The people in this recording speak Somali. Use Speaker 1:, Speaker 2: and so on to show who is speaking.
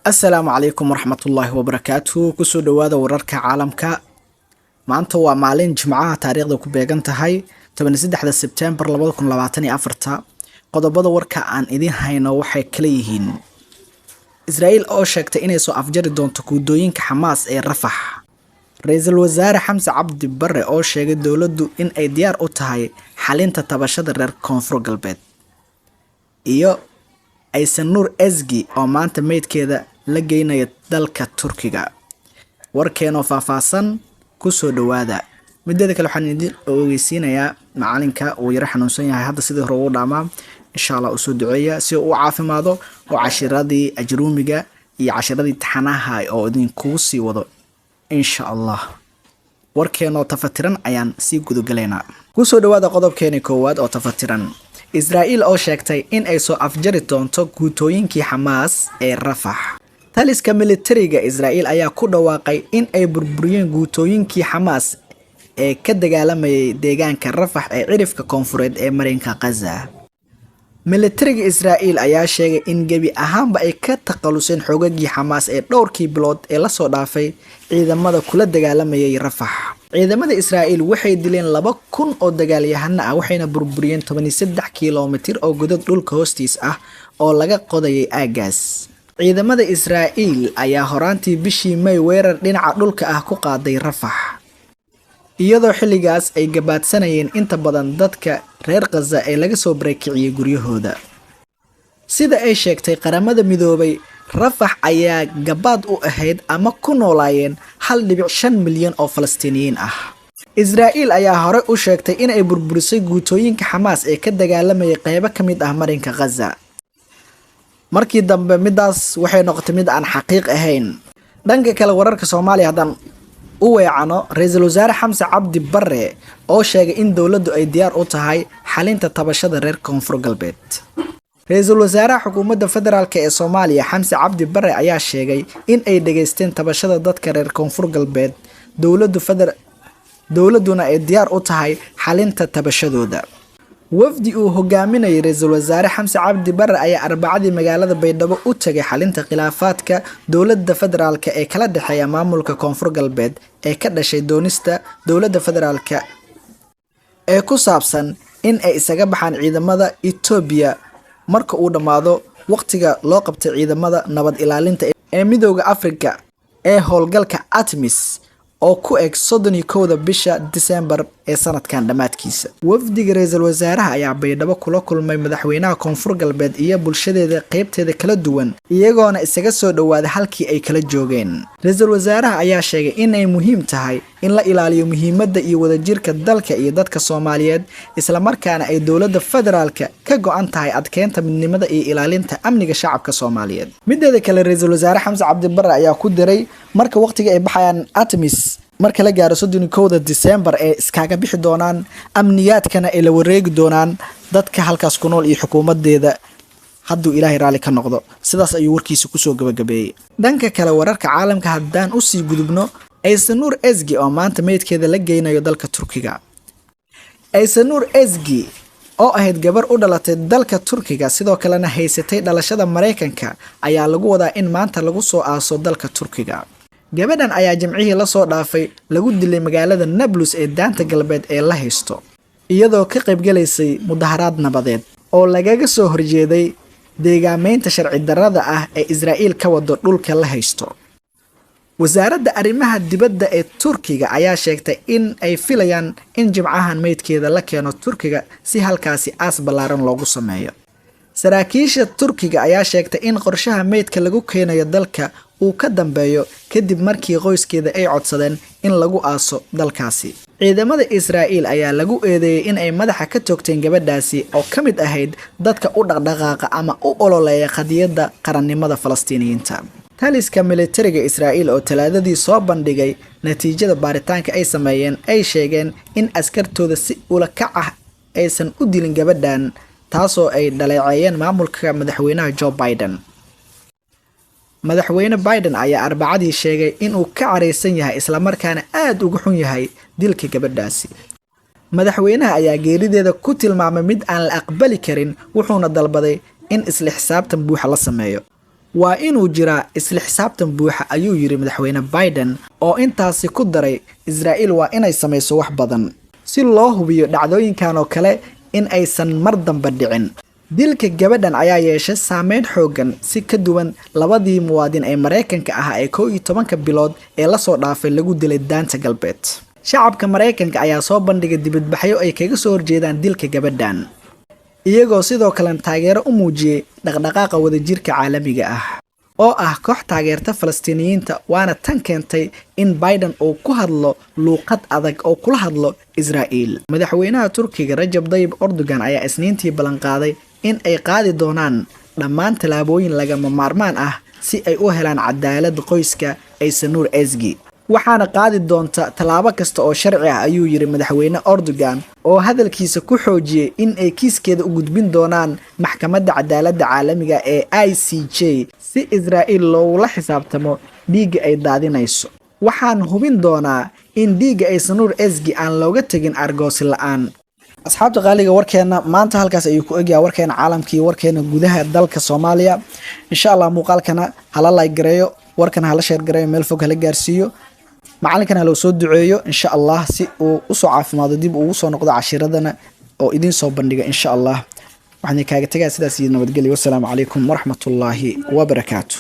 Speaker 1: Assalaamu calaykum waraxmatullaahi wabarakaatuh. Kusoo dhawaada wararka caalamka. Maanta waa maalin Jimcaha taariikhda ku beegan tahay 13 Sebteembar 2024. Qodobada warka aan idin hayno waxay kala yihiin: Israa'iil oo sheegtay inay soo afjari doonto guudooyinka Xamaas ee Rafax. Ra'iisul Wasaare Xamse Cabdi Barre oo sheegay dowladdu in ay diyaar u tahay xalinta tabashada reer Koonfur Galbeed. Iyo Aysan Nuur Ezgi oo maanta meydkeeda la geynayo dalka Turkiga. Warkeeno faahfaahsan ku soo dhawaada. Midda kale waxaan idin ogeysiinayaa macalinka uu yara xanuunsan yahay hadda sidii hore u dhaamaa. Insha Allah u soo duceeya si uu caafimaado oo cashiradii ajruumiga iyo cashiradii taxanaha oo idin kugu sii wado insha Allah. Warkeeno tafatiran ayaan sii gudugaleynaa. Ku soo dhawaada qodobkeena koowaad oo tafatiran. Israa'iil oo sheegtay in ay soo afjari doonto guutooyinkii Xamaas ee Rafax. Taliska militariga Israa'iil ayaa ku dhawaaqay in ay burburiyeen guutooyinkii Xamaas ee ka dagaalamayay deegaanka Rafax ee cirifka koonfureed ee marinka Gaza. Militariga Israa'iil ayaa sheegay in gebi ahaanba ay ka taqaluseen xoogagii Xamaas ee dhowrkii bilood ee la soo dhaafay ciidamada kula dagaalamayay Rafax. Ciidamada Israa'iil waxay dileen 2,000 oo dagaalyahano ah waxayna burburiyeen 13 kiiloomitir oo godad dhulka hoostiis ah oo laga qodayay aagaas. Ciidamada Israa'iil ayaa horaantii bishii May weerar dhinaca dhulka ah ku qaaday Rafax, iyadoo xilligaas ay gabaadsanayeen inta badan dadka reer Gaza ee laga soo barakiciyay guryahooda. Sida ay sheegtay Qaramada Midoobay, Rafax ayaa gabaad u ahayd ama ku noolaayeen 1.5 milyan oo Falastiiniyiin ah. Israa'iil ayaa hore u sheegtay in ay burburisay guutooyinka Xamaas ee ka dagaalamayay qaybo ka mid ah marinka Gaza. Markii dambe midaas waxay noqotay mid aan xaqiiq ahayn. Dhanka kale wararka Soomaaliya hadan u weecano, Ra'iisul Wasaare Xamse Cabdi Barre oo sheegay in dowladdu ay diyaar u tahay xalinta tabashada reer Koonfur Galbeed. Ra'iisul Wasaaraha Xukuumadda Federaalka ee Soomaaliya Xamse Cabdi Barre ayaa sheegay in ay dhageysteen tabashada dadka reer Koonfur Galbeed, dowladuna ay diyaar u tahay xalinta tabashadooda. Wafdi uu hogaaminayay Ra'iisul Wasaare Xamse Cabdi Barre ayaa Arbacadii magaalada Baydhabo u tagay xalinta khilaafaadka dowladda federaalka ee kala dhaxeeya maamulka Koonfur Galbeed ee ka dhashay doonista dowladda federaalka ee ku saabsan in ay isaga baxaan ciidamada Itoobiya marka uu dhamaado waqtiga loo qabtay ciidamada nabad ilaalinta ee Midowga Afrika ee howlgalka ATMIS oo ku eg 31 bisha December ee sanadkan dhamaadkiisa. Wafdiga Ra'iisul Wasaaraha ayaa Baydhabo kula kulmay madaxweynaha Koonfur Galbeed iyo bulshadeeda qaybteeda kala duwan, iyagoona isaga soo dhawaaday halkii ay kala joogeen. Ra'iisul Wasaaraha ayaa sheegay in ay muhiim tahay in la ilaaliyo muhiimadda iyo wadajirka dalka iyo dadka Soomaaliyeed, isla markaana ay dowladda federaalka ka go'an tahay adkeynta midnimada iyo ilaalinta amniga shacabka Soomaaliyeed. Mideeda kale, Ra'iisul Wasaare Xamse Cabdi Barre ayaa ku diray marka waqtiga ay baxayaan ATMIS marka la gaaro 31 December ee iskaga bixi doonaan amniyaadkana ay la wareegi doonaan dadka halkaas ku nool iyo xukuumadeeda hadduu Ilaahay raali ka noqdo. Sidaas ayuu warkiisa ku soo gabagabeeyay. Dhanka kale wararka caalamka haddaan u sii gudubno, Aysan Nuur Ezgi oo maanta meydkeeda la geynayo dalka Turkiga. Aysan Nuur Ezgi oo ahayd gabar u dhalatay dalka Turkiga sidoo kalena haysatay dhalashada Mareykanka ayaa lagu wadaa in maanta lagu soo aaso dalka Turkiga. Gabadhan ayaa Jimcihii la soo dhaafay lagu dilay magaalada Nablus ee daanta galbeed ee la haysto, iyadoo ka qayb galaysay mudaharaad nabadeed oo lagaga soo horjeeday deegaameynta sharci darrada ah ee Israa'iil ka wado dhulka la haysto. Wasaaradda Arrimaha Dibadda ee Turkiga ayaa sheegtay in ay filayaan in Jimcahan meydkeeda la keeno Turkiga si halkaasi aas ballaaran loogu sameeyo. Saraakiisha Turkiga ayaa sheegtay in qorshaha meydka lagu keenayo dalka uu ka dambeeyo kadib markii qoyskeeda ay codsadeen in lagu aaso dalkaasi. Ciidamada Israa'iil ayaa lagu eedeeyay in ay madaxa ka toogteen gabadhaasi oo ka mid ahayd dadka u dhaqdhaqaaqa ama u ololeeya qadiyadda qarannimada Falastiiniyiinta. Taliska militariga Israa'iil oo Talaadadii soo bandhigay natiijada baaritaanka ay sameeyeen ay sheegeen in askartooda si ula kac ah aysan u dilin gabadhan, taasoo ay dhaleeceeyeen maamulka madaxweynaha Joe Biden. Madaxweyne Biden ayaa Arbacadii sheegay in uu ka careysan yahay isla markaana aad uga xun yahay dilka gabadhaasi. Madaxweynaha ayaa geerideeda ku tilmaamay mid aan la aqbali karin, wuxuuna dalbaday in isla xisaabtan buuxa la sameeyo. waa inuu jiraa isla xisaabtan buuxa ayuu yiri madaxweyne Biden oo intaasi ku daray Israa'iil waa inay samayso wax badan si loo hubiyo dhacdooyinkan oo kale in aysan mar dambe dhicin. dilka gabadhan ayaa yeeshay saameyn xoogan si ka duwan labadii muwaadin ee Mareykanka ah ee 11 bilood ee la soo dhaafay lagu dilay Daanta Galbeed. shacabka Mareykanka ayaa soo bandhigay dibadbaxyo ay kaga soo horjeedaan dilka gabadhan, iyagoo sidoo kale taageero u muujiyay dhaqdhaqaaqa wadajirka caalamiga ah oo ah koox taageerta Falastiiniyiinta, waana tan keentay in Biden uu ku hadlo luuqad adag oo kula hadlo Israa'iil. madaxweynaha Turkiga Rajab Tayyip Erdogan ayaa isniintii ballan qaaday in ay qaadi doonaan dhammaan talaabooyin lagama maarmaan ah si ay u helaan cadaalad qoyska Aysanuur Ezgi. waxaana qaadi doonta talaabo kasta oo sharci ah ayuu yiri madaxweyne Erdogan oo hadalkiisa ku xoojiyay in ay kiiskeeda u gudbin doonaan maxkamadda cadaaladda caalamiga ee ICJ si Israa'iil loola xisaabtamo dhiigga ay daadinayso. waxaan hubin doonaa in dhiigga Aysanuur Ezgi aan looga tagin argoosi la'aan. asxaabta qaaliga warkeena maanta halkaas ayuu ku egyahay warkeena caalamkii warkeena gudaha dalka Soomaaliya. insha Allah muuqaalkana hala like gareeyo, warkana hala share gareeyo, meel fog hala gaarsiiyo. macallinkana loo soo duceeyo insha Allah si uu u soo caafimaado dib ugu soo noqdo cashiradana oo idin soo bandhiga insha Allah. waxaan kaaga tagay sidaas iyo nabadgelyo. wassalaamu calaykum waraxmatullaahi wabarakaatuh.